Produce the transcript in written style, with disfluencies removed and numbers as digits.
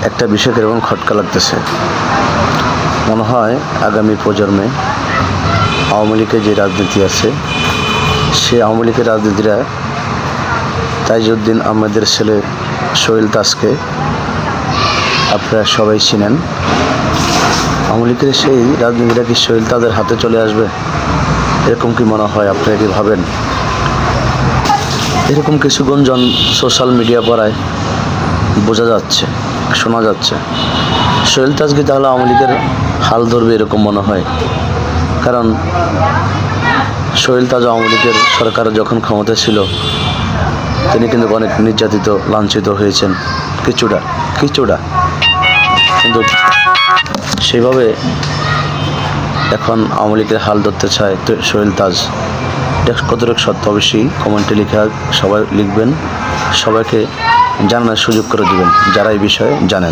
একটা বিষয় এরকম খটকা লাগতেছে, মনে হয় আগামী প্রজন্মে আওয়ামী লীগের যে রাজনীতি আছে, সেই আওয়ামী লীগের রাজনীতিরা তাইজউদ্দিন আহমেদের ছেলে সোহেল তাজকে আপনারা সবাই চিনেন। আওয়ামী লীগের সেই রাজনীতিটা কি সোহেল তাজের হাতে চলে আসবে? এরকম কি মনে হয়? আপনারা কি ভাবেন? এরকম কিছু গুঞ্জন সোশ্যাল মিডিয়া পড়ায় বোঝা যাচ্ছে, শোনা যাচ্ছে। সোহেল তাজকে তাহলে আওয়ামী লীগের হাল ধরবে এরকম মনে হয়। কারণ সোহেল তাজ আওয়ামী লীগের সরকার যখন ক্ষমতা ছিল, তিনি কিন্তু অনেক নির্যাতিত, লাঞ্ছিত হয়েছেন কিছুটা, কিন্তু সেইভাবে এখন আওয়ামী লীগের হাল ধরতে চায় তো সোহেল তাজ। এটা কতটুকু সত্য অবশ্যই কমেন্টে লিখে সবাই লিখবেন, সবাইকে জানানোর সুযোগ করে দেবেন যারা এই বিষয়ে জানেন।